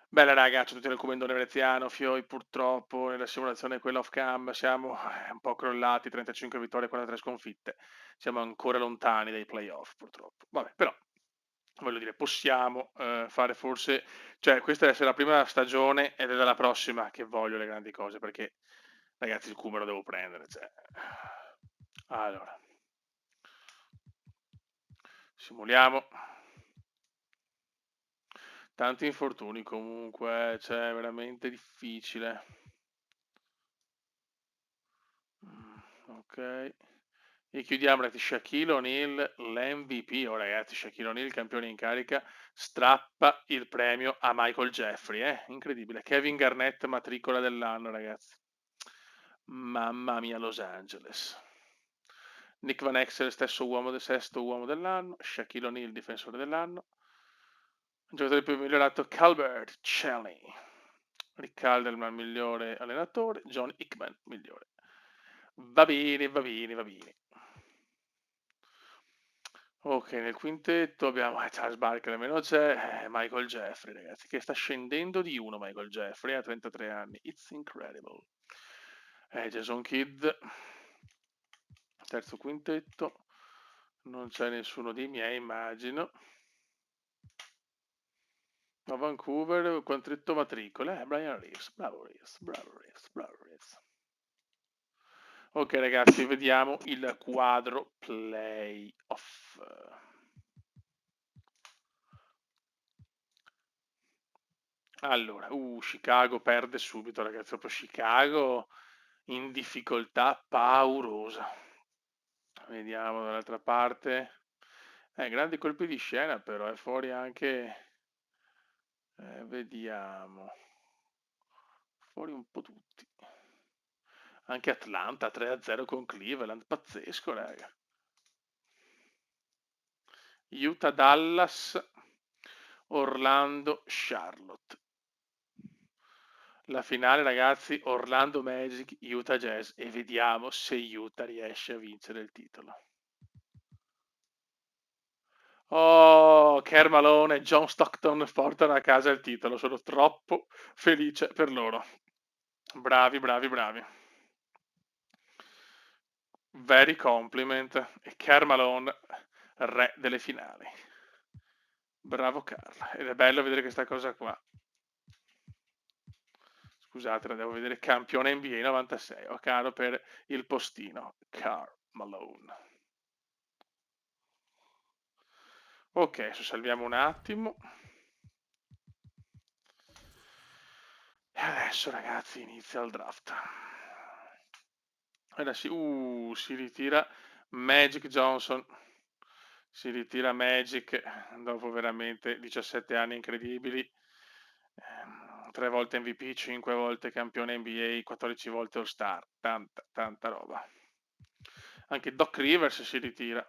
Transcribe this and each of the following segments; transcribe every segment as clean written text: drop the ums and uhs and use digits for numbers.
Bella raga, c'è tutto nel commento veneziano, Fioi purtroppo nella simulazione quella off cam siamo un po' crollati, 35 vittorie e 43 sconfitte. Siamo ancora lontani dai playoff purtroppo. Vabbè, però voglio dire, possiamo fare forse, cioè questa deve essere la prima stagione ed è dalla prossima che voglio le grandi cose perché ragazzi il Kuma lo devo prendere. Cioè. Allora, simuliamo. Tanti infortuni comunque, cioè veramente difficile. Ok. E chiudiamo ragazzi, Shaquille O'Neal, l'MVP. Oh ragazzi, Shaquille O'Neal, campione in carica, strappa il premio a Michael Jeffrey, incredibile. Kevin Garnett, matricola dell'anno ragazzi. Mamma mia Los Angeles. Nick Van Exel, sesto uomo dell'anno. Shaquille O'Neal, difensore dell'anno. Giocatore più migliorato Calbert Chelly. Rick Calderman, migliore allenatore. John Hickman, migliore. Va bene, va bene, va bene. Ok, nel quintetto abbiamo Charles Barkley, almeno c'è Michael Jeffrey, ragazzi, che sta scendendo di uno Michael Jeffrey a 33 anni. It's incredible. Jason Kidd, terzo quintetto. Non c'è nessuno dei miei, immagino. A Vancouver, quintetto matricola. Brian Reeves, bravo Reeves, bravo Reeves, bravo Reeves. Ok ragazzi, vediamo il quadro playoff. Allora, Chicago perde subito, ragazzi. Proprio Chicago in difficoltà paurosa. Vediamo dall'altra parte. Grandi colpi di scena, però è fuori anche. Vediamo. Fuori un po' tutti. Anche Atlanta 3-0 con Cleveland. Pazzesco, raga. Utah, Dallas, Orlando, Charlotte. La finale, ragazzi, Orlando Magic, Utah Jazz e vediamo se Utah riesce a vincere il titolo. Oh, Karl Malone e John Stockton portano a casa il titolo, sono troppo felice per loro. Bravi, bravi, bravi. Very compliment. E Karl Malone, re delle finali. Bravo Carl. Ed è bello vedere questa cosa qua. Scusate, la devo vedere. Campione NBA 96. Ho caro per il postino. Karl Malone. Ok, adesso salviamo un attimo. E adesso ragazzi inizia il draft. Adesso si ritira Magic Johnson. Si ritira Magic dopo veramente 17 anni incredibili. 3 volte MVP, 5 volte campione NBA, 14 volte All-Star. Tanta, tanta roba. Anche Doc Rivers si ritira.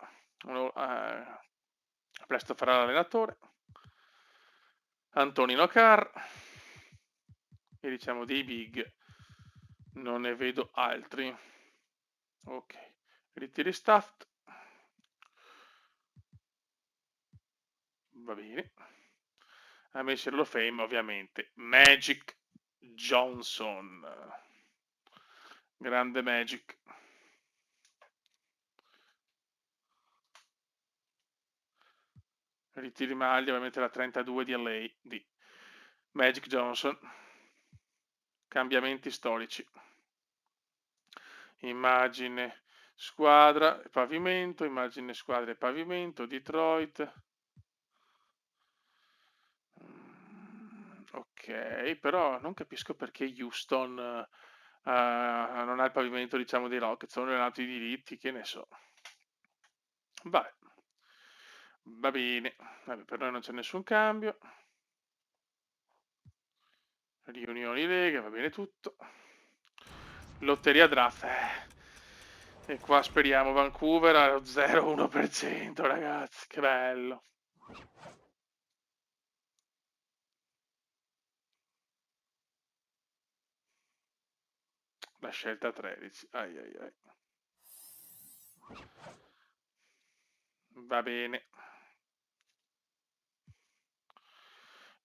Presto farà l'allenatore. Antonino Carr. E diciamo dei big non ne vedo altri. Ok, ritiri Staft. Va bene. A Messi Hall of Fame ovviamente Magic Johnson. Grande Magic. Ritiri maglia ovviamente la 32 di LA di Magic Johnson. Cambiamenti storici. Immagine squadra e pavimento, immagine squadra e pavimento, Detroit. Ok, però non capisco perché Houston non ha il pavimento, diciamo, dei Rockets, sono allenati i diritti, che ne so. Vabbè, va bene. Vabbè, per noi non c'è nessun cambio. Riunioni Lega, va bene tutto. Lotteria draft. E qua speriamo Vancouver allo 0,1%, ragazzi, che bello. La scelta 13. Ai ai ai. Va bene.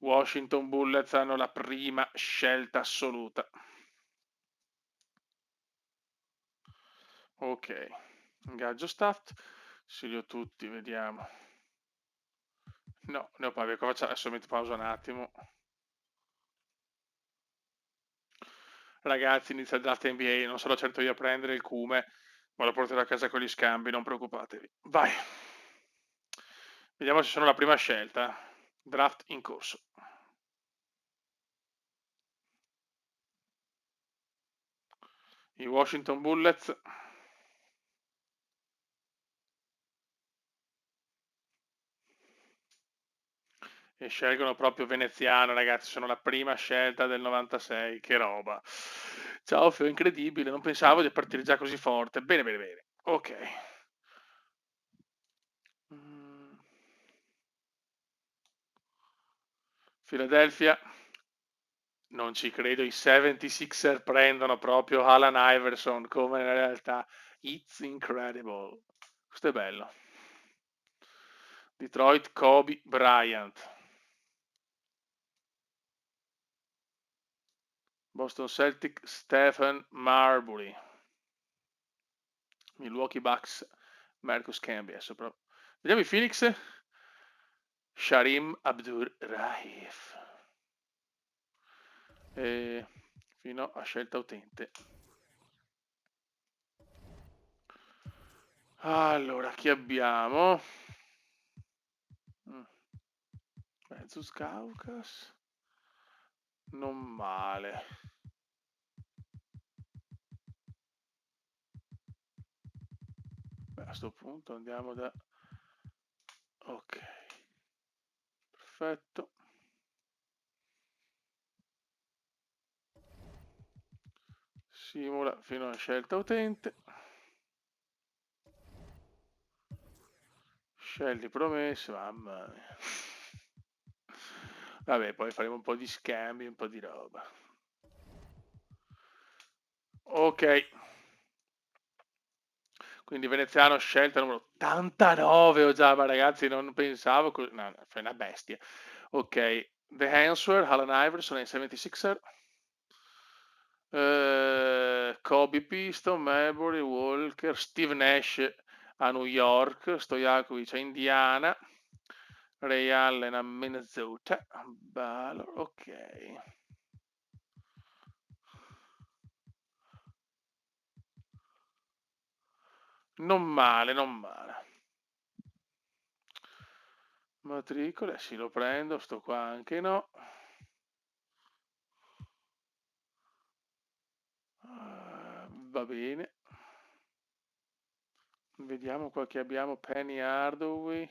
Washington Bullets hanno la prima scelta assoluta. Ok, ingaggio staff, se li ho tutti, vediamo. No, ne ho parecchio, adesso metto pausa un attimo. Ragazzi, inizia il draft NBA, non sarò certo io a prendere il cume, ma lo porterò a casa con gli scambi, non preoccupatevi. Vai! Vediamo se sono la prima scelta. Draft in corso. I Washington Bullets. E scelgono proprio Veneziano, ragazzi, sono la prima scelta del 96, che roba. Ciao, Feo, incredibile, non pensavo di partire già così forte. Bene, bene, bene. Ok. Mm. Philadelphia. Non ci credo, i 76er prendono proprio Alan Iverson come nella realtà. It's incredible. Questo è bello. Detroit, Kobe Bryant. Boston Celtic, Stephen Marbury. Milwaukee Bucks, Marcus Camby. Vediamo i Phoenix. Sharim Abdur-Rahif. Fino a scelta utente. Allora, chi abbiamo? Zeus Caucas. Non male. Beh, a questo punto andiamo da... Ok. Perfetto. Simula fino a scelta utente. Scegli promesse, mamma mia. Vabbè, poi faremo un po' di scambi, un po' di roba. Ok. Quindi Veneziano scelta numero 89 ho già, ma ragazzi non pensavo così. No, è una bestia. Ok. The Answer, Allen Iverson e 76er. Kobe Piston, Marbury, Walker, Steve Nash a New York, Stojakovic a Indiana, Ray Allen a Minnesota, Balor, ok. Non male, non male. Matricole, sì, lo prendo, sto qua anche no. Va bene. Vediamo qua che abbiamo Penny Hardaway,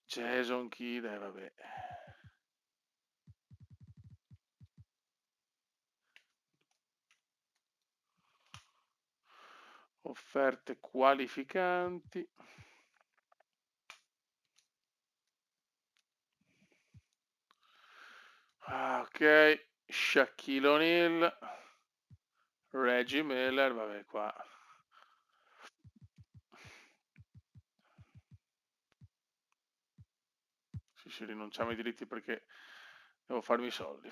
Jason Kidd, vabbè. Offerte qualificanti. Ok, Shaquille O'Neal, Reggie Miller, vabbè qua. Sì, rinunciamo ai diritti perché devo farmi i soldi.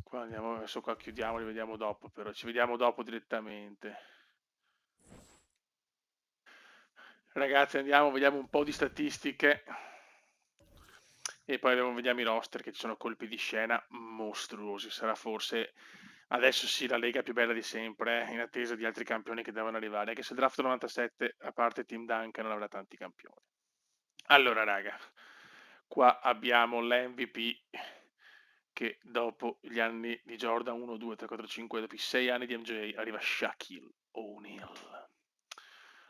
Qua andiamo, adesso qua chiudiamo, li vediamo dopo, però ci vediamo dopo direttamente. Ragazzi, andiamo, vediamo un po' di statistiche e poi vediamo i roster che ci sono colpi di scena mostruosi. Sarà forse adesso sì la lega più bella di sempre, in attesa di altri campioni che devono arrivare, anche se il draft 97, a parte Team Duncan, non avrà tanti campioni. Allora, raga, qua abbiamo l'MVP che dopo gli anni di Jordan 1, 2, 3, 4, 5, dopo i 6 anni di MJ, arriva Shaquille O'Neal.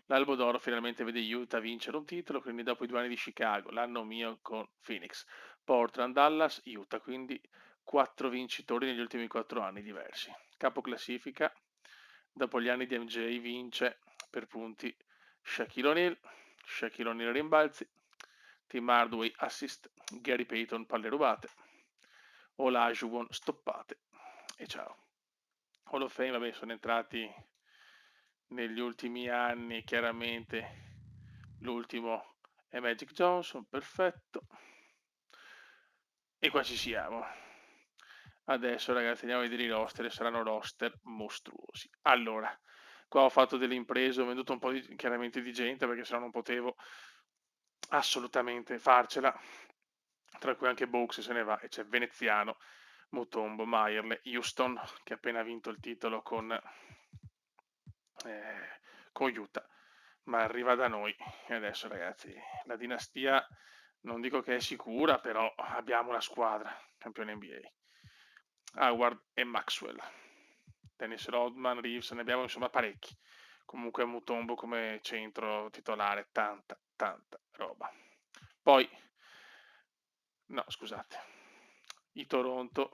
L'Albo d'Oro finalmente vede Utah vincere un titolo, quindi dopo i 2 anni di Chicago, l'anno mio con Phoenix, Portland, Dallas, Utah, quindi 4 vincitori negli ultimi 4 anni diversi. Capo classifica, dopo gli anni di MJ vince per punti Shaquille O'Neal rimbalzi, Tim Hardaway assist, Gary Payton palle rubate, Olajuwon stoppate e ciao. Hall of Fame, vabbè, sono entrati negli ultimi anni, chiaramente l'ultimo e Magic Johnson, perfetto. E qua ci siamo. Adesso ragazzi andiamo a vedere i roster, saranno roster mostruosi. Allora, qua ho fatto delle imprese, ho venduto un po' chiaramente di gente perché sennò non potevo assolutamente farcela, tra cui anche Box se ne va e c'è Veneziano, Mutombo, Maierle, Houston che ha appena vinto il titolo con Utah, ma arriva da noi e adesso ragazzi la dinastia non dico che è sicura, però abbiamo una squadra, campione NBA, Howard e Maxwell, Dennis Rodman, Reeves, ne abbiamo insomma parecchi. Comunque Mutombo come centro titolare, tanta, tanta roba. Poi, no, scusate, i Toronto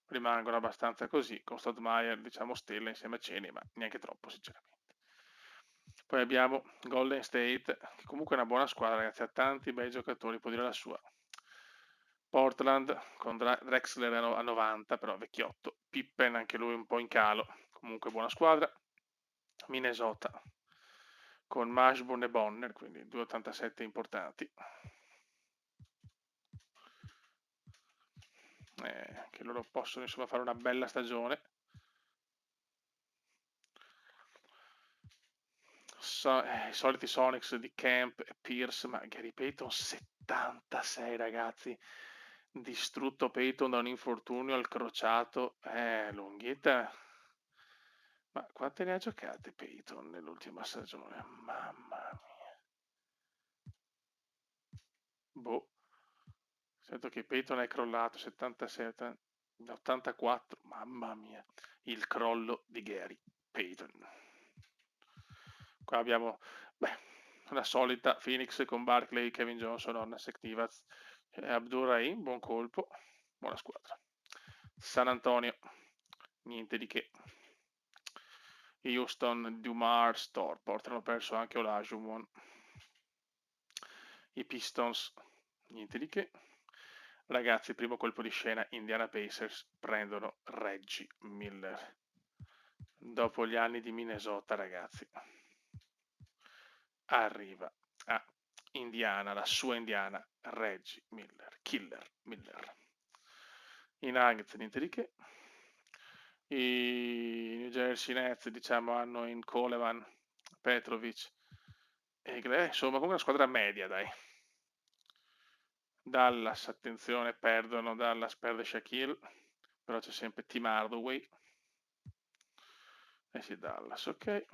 rimangono abbastanza così, con Stoudemire, diciamo stella insieme a Ceni, ma neanche troppo sinceramente. Poi abbiamo Golden State, che comunque è una buona squadra, ragazzi, ha tanti bei giocatori, può dire la sua. Portland con Drexler a 90, però vecchiotto. Pippen, anche lui un po' in calo, comunque buona squadra. Minnesota con Mashburn e Bonner, quindi 2,87 importanti. Che loro possono insomma fare una bella stagione. I soliti Sonics di Camp e Pierce, ma Gary Payton 76 ragazzi, distrutto Payton da un infortunio al crociato, lunghetta. Ma quante ne ha giocate Payton nell'ultima stagione? Mamma mia. Boh, sento che Payton è crollato 76, 84, mamma mia, il crollo di Gary Payton. Qua abbiamo, beh, la solita Phoenix con Barkley, Kevin Johnson, Hornacek, Tivaz, Abdur-Rahim, buon colpo, buona squadra. San Antonio, niente di che. Houston, Dumar, Storport, hanno perso anche Olajuwon. I Pistons, niente di che. Ragazzi, primo colpo di scena, Indiana Pacers prendono Reggie Miller. Dopo gli anni di Minnesota, ragazzi, arriva a Indiana, la sua Indiana, Reggie Miller, Killer Miller. I Nuggets, niente di che. I New Jersey Nets, diciamo, hanno in Coleman, Petrovic e insomma, comunque una squadra media, dai. Dallas, attenzione, perdono, Dallas perde Shaquille, però c'è sempre Tim Hardaway. Eh sì, Dallas, ok.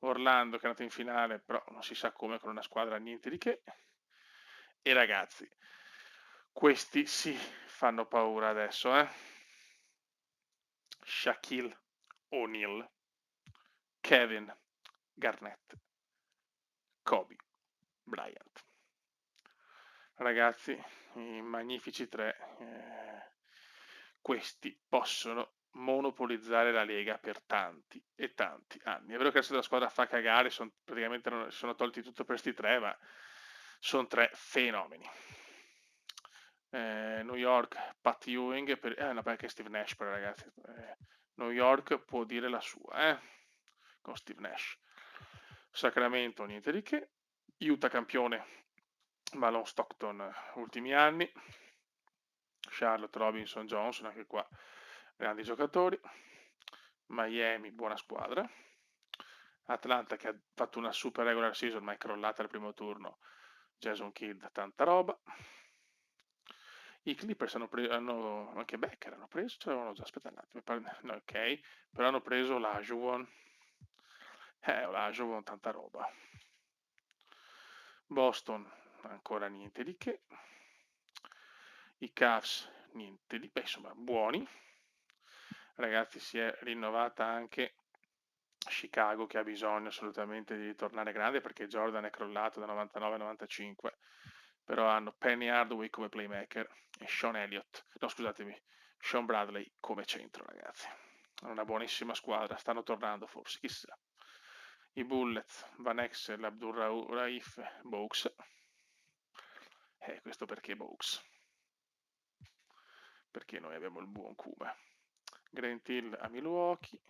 Orlando che è andato in finale, però non si sa come, con una squadra niente di che. E ragazzi, questi sì fanno paura adesso, eh. Shaquille O'Neal, Kevin Garnett, Kobe Bryant. Ragazzi, i magnifici tre, questi possono monopolizzare la Lega per tanti e tanti anni. È vero che adesso la squadra fa cagare, praticamente si sono tolti tutto per questi tre, ma sono tre fenomeni. New York, Pat Ewing, no, perché Steve Nash, però ragazzi, New York può dire la sua, con Steve Nash. Sacramento, niente di che. Utah campione, Malone Stockton, ultimi anni. Charlotte, Robinson, Johnson, anche qua grandi giocatori. Miami, buona squadra. Atlanta che ha fatto una super regular season ma è crollata al primo turno. Jason Kidd, tanta roba. I Clippers hanno anche Becker, hanno preso, ce l'avevano già, aspetta un attimo, no, ok, però hanno preso l'Ajuwon. L'Ajuwon, tanta roba. Boston, ancora niente di che. I Cavs, niente di che, insomma, buoni. Ragazzi, si è rinnovata anche Chicago che ha bisogno assolutamente di tornare grande perché Jordan è crollato da 99 a 95, però hanno Penny Hardaway come playmaker e Sean Elliott, no scusatemi, Sean Bradley come centro, ragazzi. Hanno una buonissima squadra, stanno tornando forse, chissà. I Bullets, Van Exel, Abdul Raif, Boaks. Questo perché Boaks? Perché noi abbiamo il buon Kuma. Grant Hill a Milwaukee.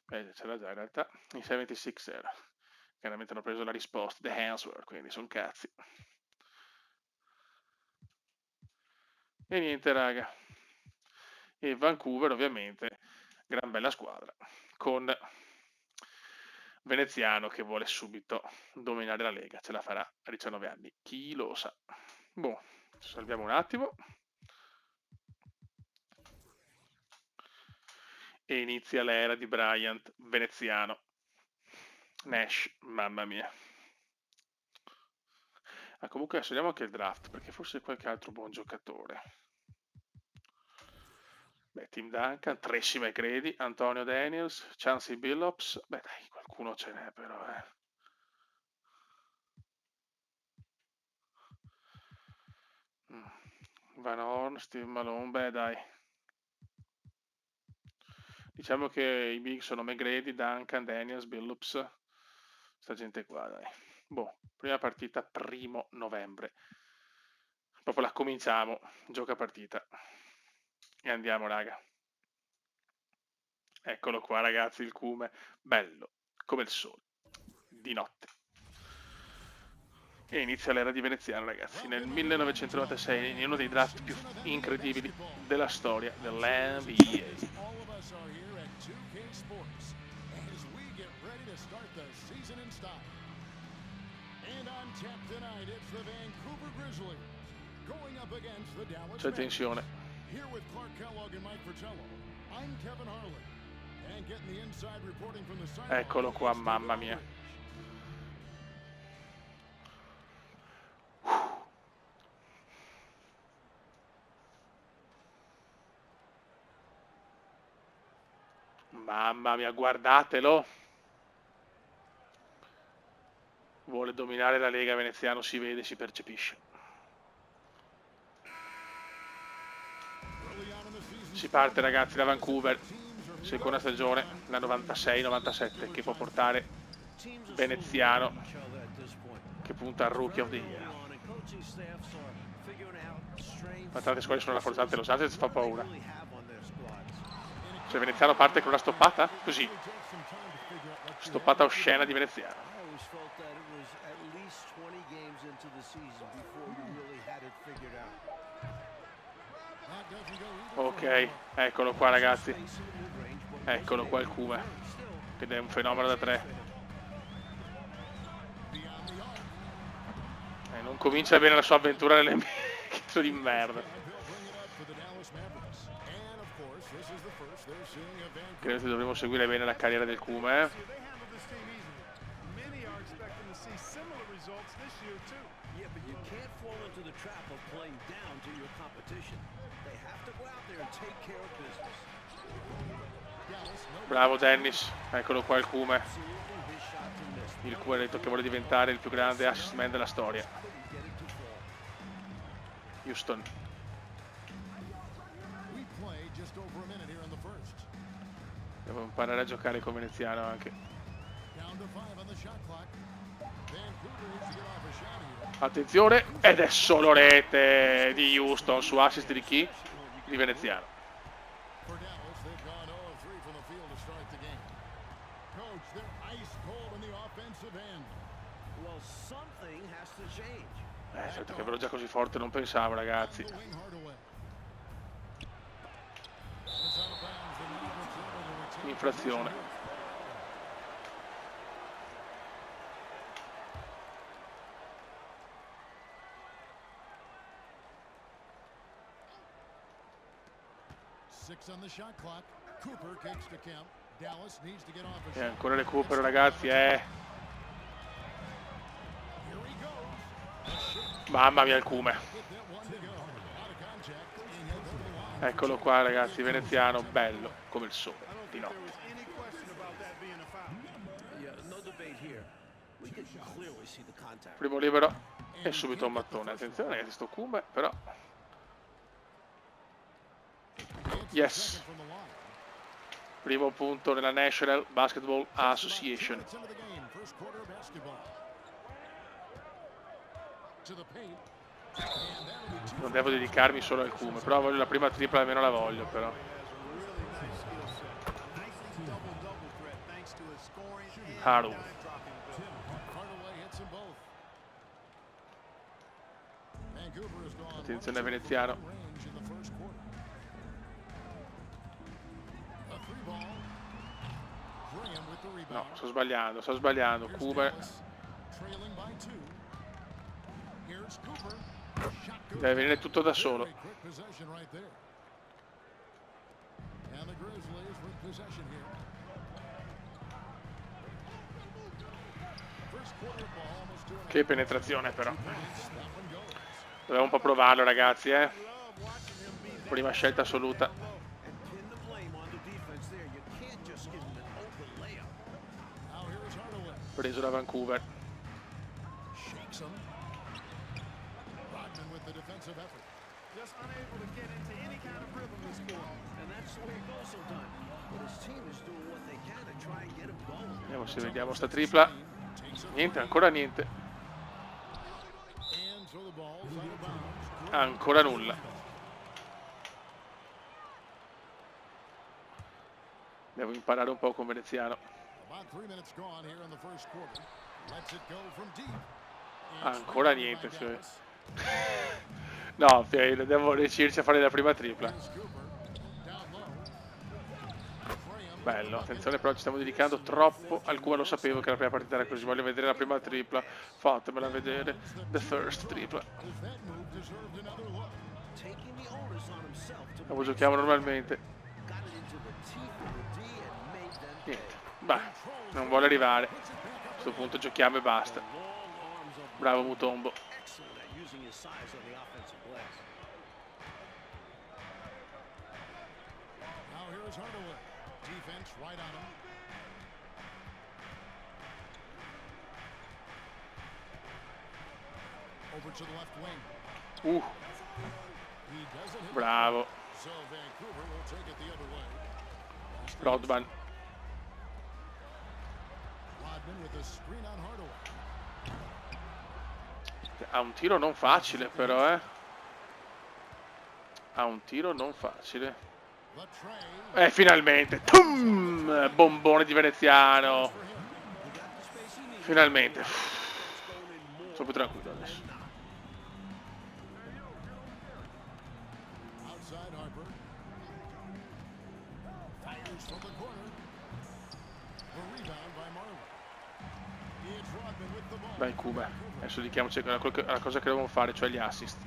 C'era già in realtà. I 76er. Chiaramente hanno preso la risposta, the answer, quindi sono cazzi. E niente, raga. E Vancouver, ovviamente, gran bella squadra, con Veneziano che vuole subito dominare la Lega. Ce la farà a 19 anni, chi lo sa. Boh, salviamo un attimo. E inizia l'era di Bryant, veneziano. Nash, mamma mia. Ah, comunque adesso vediamo anche il draft, perché forse qualche altro buon giocatore. Beh, Tim Duncan, Tracy McGrady, Antonio Daniels, Chauncey Billups. Beh, dai, qualcuno ce n'è però, Van Horn, Steve Malone, beh, dai. Diciamo che i big sono McGrady, Duncan, Daniels, Billups. Sta gente qua, dai. Boh, prima partita 1 novembre. Proprio la cominciamo, gioca partita. E andiamo, raga. Eccolo qua, ragazzi, il cume. Bello, come il sole. Di notte. E inizia l'era di Veneziano, ragazzi, nel 1996, in uno dei draft più incredibili della storia dell'NBA. C'è tensione. Eccolo qua, mamma mia. Mamma mia, guardatelo. Vuole dominare la Lega, Veneziano, si vede, si percepisce. Si parte, ragazzi, da Vancouver. Seconda stagione, la 96-97, che può portare Veneziano, che punta al Rookie of the Year. Ma tante squadre sono rafforzate, Los Angeles fa paura. Cioè Veneziano parte con una stoppata? Così. Stoppata oscena di Veneziano. Ok, eccolo qua, ragazzi. Eccolo qua il Cume, ed è un fenomeno da 3. Non comincia bene la sua avventura nell'NBA. Che di merda. Credo che dovremmo seguire bene la carriera del Cume. Bravo Dennis, eccolo qua il Cume. Il Cume ha detto che vuole diventare il più grande assist man della storia. Houston. Devo imparare a giocare con Veneziano anche. Attenzione, ed è solo rete di Houston su assist di chi? Di Veneziano. Certo che ve l'ho già così forte, non pensavo, ragazzi. Infrazione. E ancora le Cooper, ragazzi, Mamma mia il Cume. Eccolo qua, ragazzi, Veneziano, bello come il sole di notte. Primo libero e subito un mattone. Attenzione, ragazzi, sto Cume, però. Yes. Primo punto nella National Basketball Association. Non devo dedicarmi solo al Cume, però voglio la prima tripla, almeno la voglio, però. Haru. Attenzione veneziano. No, sto sbagliando. Cooper deve venire tutto da solo. Che penetrazione però. Dovevo un po' provarlo, ragazzi, Prima scelta assoluta. Preso da Vancouver. Vediamo se vediamo sta tripla. Niente, ancora niente. Ancora nulla. Devo imparare un po' con veneziano. Ancora niente. Cioè. No, devo riuscirci a fare la prima tripla. Bello, attenzione però ci stiamo dedicando troppo al Cuba, lo sapevo che la prima partita era così, voglio vedere la prima tripla, fatemela vedere, the first tripla. Come giochiamo normalmente. Niente, beh, non vuole arrivare, a questo punto giochiamo e basta. Bravo Mutombo. Defense right on him. Over to the left wing. Bravo. So Vancouver will take it the other way. Rodman. Rodman with a screen on Hardaway. Ha un tiro non facile però, Ha un tiro non facile. Finalmente. Tum! Bombone di veneziano. Finalmente. Sono più tranquillo adesso. Dai Cuba. Adesso dedichiamoci alla cosa che dobbiamo fare, cioè gli assist.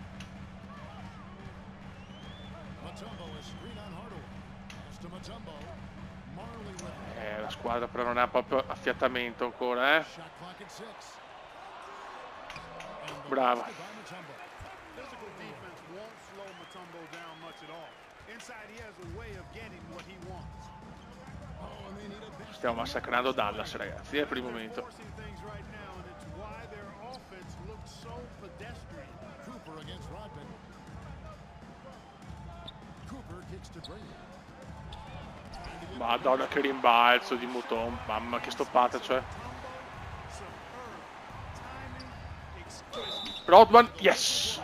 La squadra però non ha proprio affiatamento ancora, Brava. Stiamo massacrando Dallas, ragazzi, per il momento. Madonna che rimbalzo di Mutombo, mamma che stoppata c'è. Rodman, yes!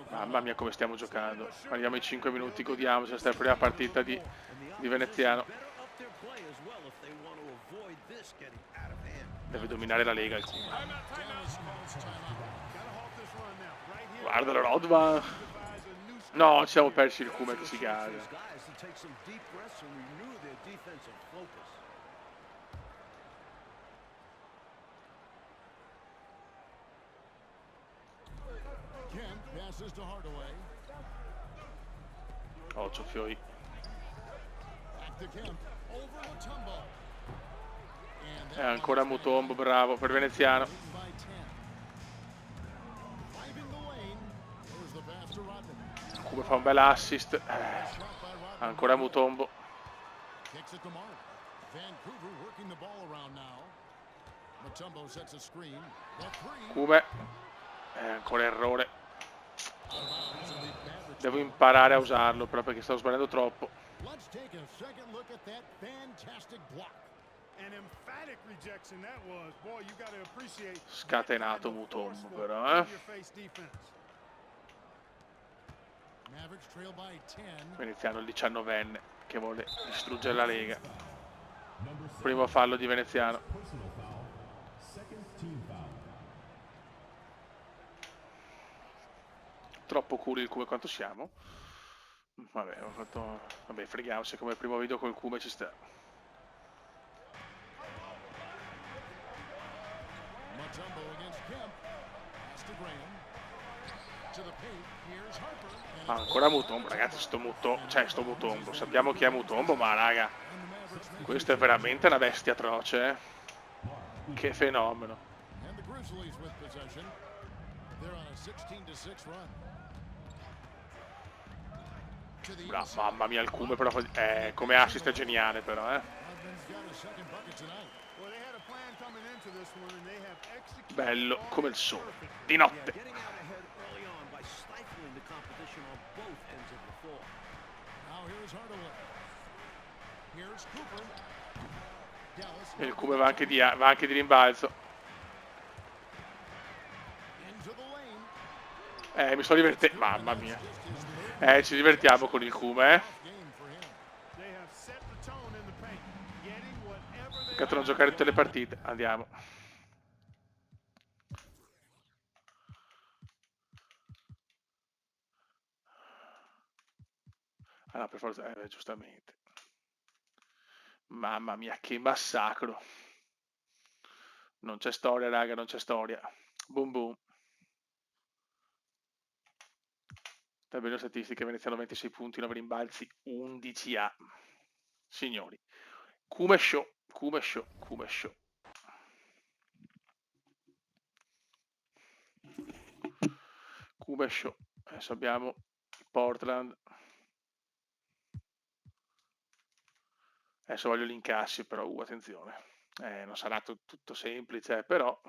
Mamma mia come stiamo giocando. Arriviamo ai 5 minuti, godiamoci questa prima partita di veneziano. Deve dominare la Lega il Cuba. Guardalo Rodman. No, ci siamo persi il Cuba che si gara. Occhio Fioi. E ancora Mutombo, bravo per veneziano. Cuba fa un bel assist. Ancora Mutombo. Cuba. Ancora errore. Devo imparare a usarlo però perché stavo sbagliando troppo. Scatenato Mutombo però, Veneziano il 19enne che vuole distruggere la Lega. Primo fallo di veneziano. troppo cool il Kume quanto siamo. Vabbè, ho fatto... Vabbè, freghiamoci, come primo video col Kume ci sta. Mutombo against Kemp. Pass to Graham. To the paint. Here's Harper. Ah, ancora Mutombo, ragazzi, sto Mutombo. Sappiamo chi è Mutombo, ma raga, questo è veramente una bestia atroce, eh? Che fenomeno. And the Grizzlies with possession. They're on a 16-6 run. To the inside. Mamma mia, il Kume però come assist è geniale però, eh. Rodman's got his second bucket tonight. Well, they had a plan coming into this one, and they have executed Bello all come il that sole, perfectly. di notte. Getting out ahead early on by stifling the competition on both ends of the floor. Now here's Hardaway. Here's Cooper. Dallas. E il Kume va anche di rimbalzo. Into the lane. Mi sto divertendo, mamma mia. Ci divertiamo con il Kume, eh. Game for him. They have set the tone in the paint, getting whatever they Peccato non want. giocare tutte le partite. Andiamo. Ah no, per forza, giustamente. Mamma mia, che massacro. Non c'è storia, raga, non c'è storia. Boom boom. Tabella statistiche, Veneziano 26 punti, 9 rimbalzi, 11 a. Signori. Kume show, Kume show, Kume show. Kume show. Adesso abbiamo Portland. Adesso voglio gli incassi, però attenzione. Non sarà tutto semplice, però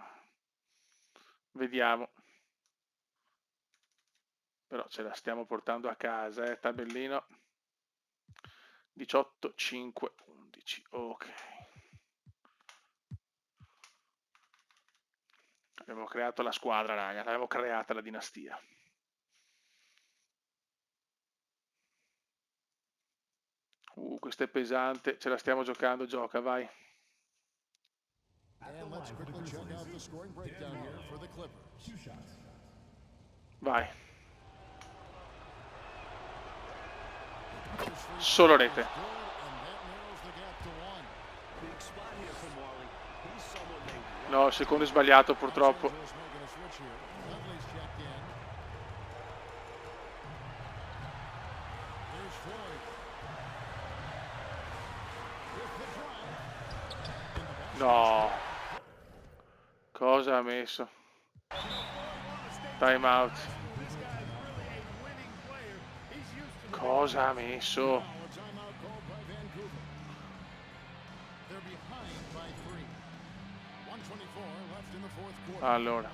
vediamo. Però ce la stiamo portando a casa, tabellino 18, 5, 11. Ok. Abbiamo creato la squadra, raga, l'abbiamo creata la dinastia. Questo è pesante, ce la stiamo giocando, gioca, vai. And let's quickly check out the scoring breakdown here for the Clippers. Vai. Solo rete. Good, and that narrows the gap to one. Big spot here for Marley. He's someone they No, il secondo è sbagliato purtroppo. Los Angeles making a switch here. Dudley's checked in. Here's Floyd. With the drive. In the basket. No. Cosa ha messo? Time out. This guy is really a winning player. He's used to Cosa ha messo? Now a timeout called by Vancouver. They're behind by 3. 1:24 left in the fourth quarter. Allora.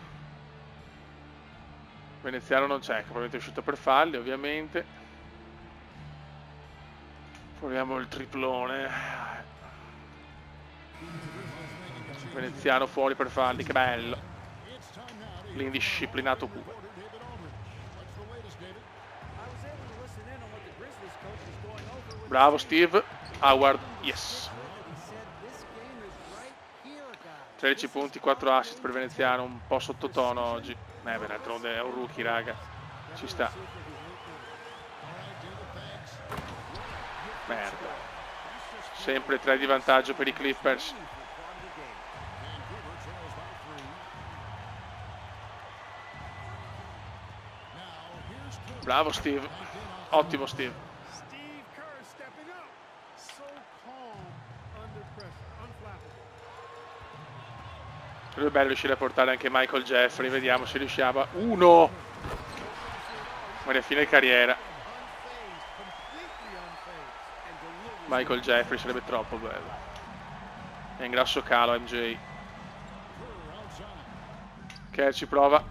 Veneziano non c'è, che probabilmente è uscito per falli, ovviamente. Proviamo il triplone. Veneziano fuori per falli, che bello. It's time now to L'indisciplinato Kume. reporter David Aldridge. What's the latest, David? I was able to listen in on what the Grizzlies coach was going over with Bravo Steve. Howard, yes. He said this game is right here, guys. 13 punti, 4 assist per Veneziano, un po' sottotono oggi. Beh, d'altronde è un rookie, raga. Ci sta. All right, David, thanks. Merda. Sempre 3 di vantaggio per i Clippers. Vancouver trails by 3. Now here's Cooper. Bravo Steve. Ottimo Steve. Steve Kerr stepping up. So calm under pressure. Unflappable. Sarebbe bello riuscire a portare anche Michael Jeffrey. Vediamo se riusciamo. Uno! Ma fine carriera. Unfazed. Completely unfazed. Michael Jeffrey sarebbe troppo bello. È in grosso calo MJ. Kerr outside. Kerr ci prova.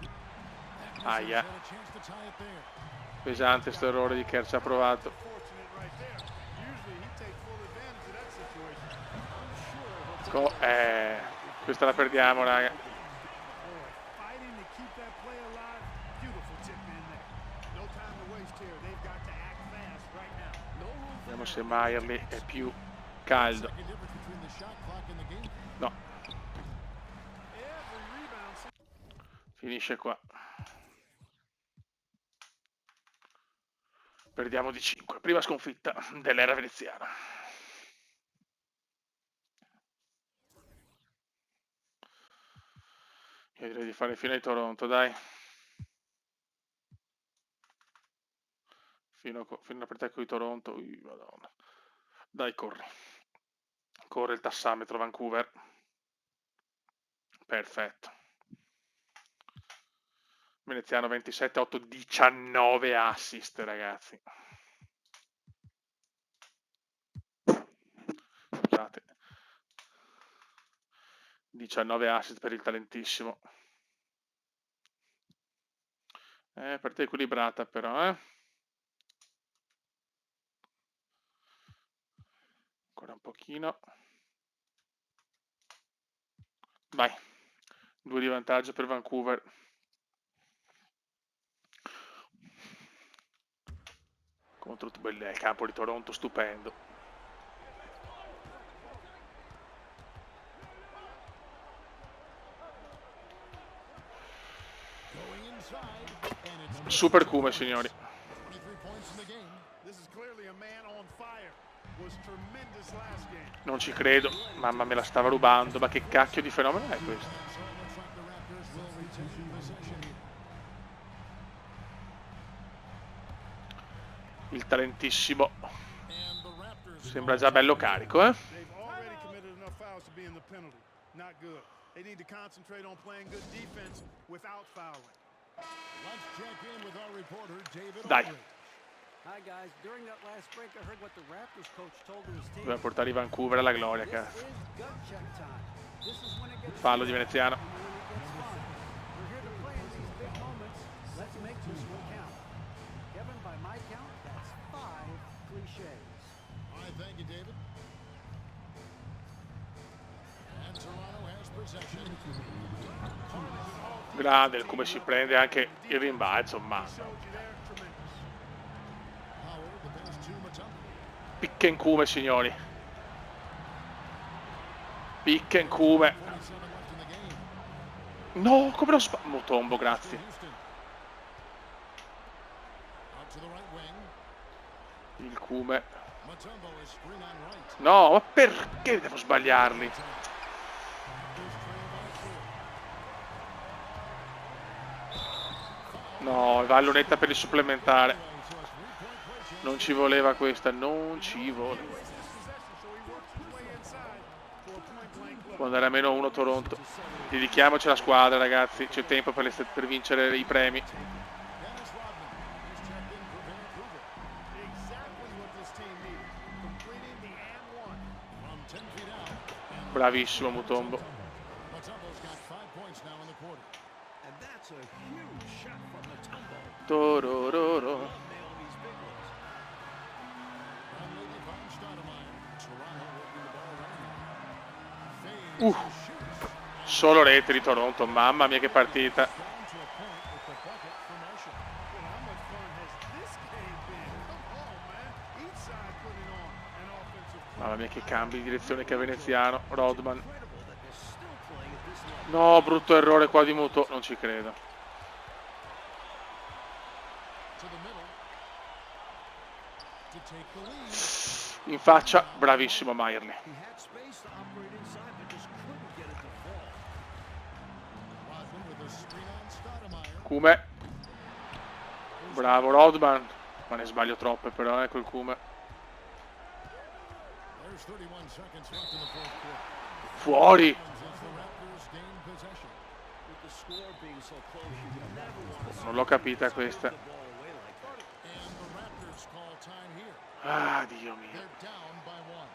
Aia. Had a chance to tie it there. Pesante sto errore di Kerr, ci ha provato. Fortunate right there. Usually he takes full advantage of that situation. Questa la perdiamo, raga. Boy, fighting to keep that play alive. Beautiful tip in there. No time to waste here. They've got to act fast right now. No room for Vediamo se Meyerly è più caldo. Second difference between the shot clock and the game. No, every rebound. finisce qua. Perdiamo di 5. Prima sconfitta dell'era veneziana. Io direi di fare fino ai Toronto, dai. Fino alla partita con i Toronto. Madonna. Dai, corri. Corre il tassametro Vancouver. Perfetto. Veneziano 27, 8, 19 assist, ragazzi. Scusate. 19 assist per il talentissimo. Partita equilibrata però, Ancora un pochino. Vai. 2 di vantaggio per Vancouver. Contro il campo di Toronto, stupendo. Super Cume, signori. Non ci credo. Mamma me la stava rubando. Ma che cacchio di fenomeno è questo? Il talentissimo. Sembra già bello carico, They've already committed enough fouls to be in the penalty. Not good. They need to concentrate on playing good defense without fouling. Let's check in with our reporter, David Dai. Aldridge. Hi guys, during that last break I heard what the Raptors coach told his team. Doveva portare i Vancouver alla gloria, This cazzo. is gut check time. This is when it gets Fallo di Veneziano. and when it gets fun. We're here to play in these big moments. Let's make this one count. Kevin, by my count, that's 5 cliches. All right, thank you, David. And Toronto has possession. Grande come si prende anche il rimbalzo, ma Howard, the pass to Mutombo. picca in cume, signori. Picca in cume. 47 left in the game. No, come lo Mutombo, grazie. Houston. Out to the right wing. Il cume. Mutombo is screen on right. No, ma perché devo sbagliarli? Here's trail by 4. No, va all'unetta per il supplementare. So a 3-point play chance. Non ci voleva questa, non ci voleva. Può andare a -1 Toronto. Dedichiamoci alla squadra, ragazzi. C'è tempo per vincere i premi. Dennis Rodman. He's checked in for Vancouver. Exactly what this team needed. Completing the and one. From 10 feet out. And Bravissimo Mutombo. Mutombo's got 5 points now in the quarter. And that's a huge shot from Mutombo. Torororo. Nail these big ones. And Lady Von Stoudemire. Toronto working the ball right now. Fades Uh. to shoot. Solo rete di Toronto, mamma mia che partita. Down to a point with the bucket for Marshall. How much fun has this game been? Come on, man. Each side putting on an offensive play. Mamma mia che cambi di direzione che ha Veneziano. Rodman. Incredible that they're still playing at this level. No, brutto errore qua di Muto. Non ci credo. To the middle. To take the lead. In faccia, bravissimo Maierli. He had space to operate inside, but just couldn't get it to fall. Rodman with a screen on Stoudemire. Cume. Bravo Rodman. Ma ne sbaglio troppe però, col Cume. There's 31 seconds left in the fourth quarter. Fuori. As the Raptors gain possession. With the score being so close, you never want to Non l'ho capita questa. the ball away like that. And the Raptors call time here. Ah, Dio mio. They're down by 1.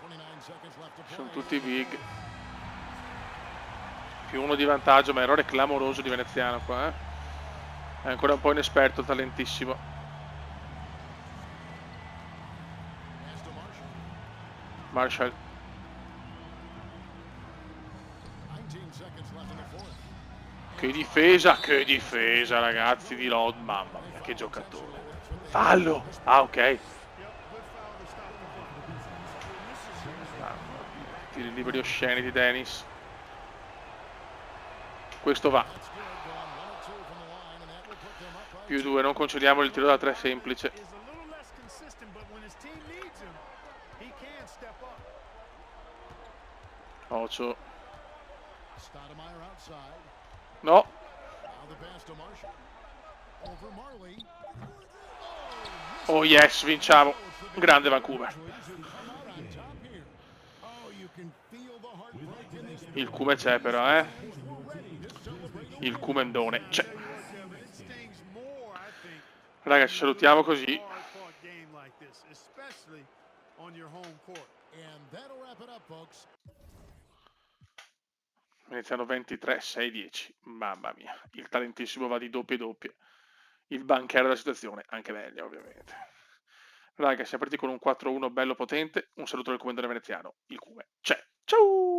29 seconds left to play. Sono tutti big. +1 di vantaggio, ma errore clamoroso di Veneziano qua, È ancora un po' inesperto, talentissimo. Pass to Marshall. Marshall. 19 seconds left in the fourth. Che difesa, ragazzi, di Rod. Mamma mia, che giocatore. Fallo. Ah, ok. Tiri liberi osceni di Dennis. Questo va. That's good. Going 1 of 2 from the line, and that will put them up by Più 2, non concediamo il tiro da 3 semplice. Is a little less consistent, but when his team needs him, he can step up. Ocio. Stoudemire outside. No. Now the pass to Marshall. Over Marley. Oh yes, vinciamo. Grande Vancouver. Come out on top here. Oh, you can feel the heartbreak in this. Il cume c'è però, Il cumendone c'è. It stings more, I think. Raga, ci salutiamo così. Hard-fought game like this, especially on your home court. And that'll wrap it up, folks. Iniziano 23, 6, 10. Mamma mia. Il talentissimo va di doppie doppie. Il banchiere della situazione, anche meglio ovviamente. Raga, siamo partiti con un 4-1 bello potente. Un saluto del commendatore veneziano. Il cume c'è. Ciao!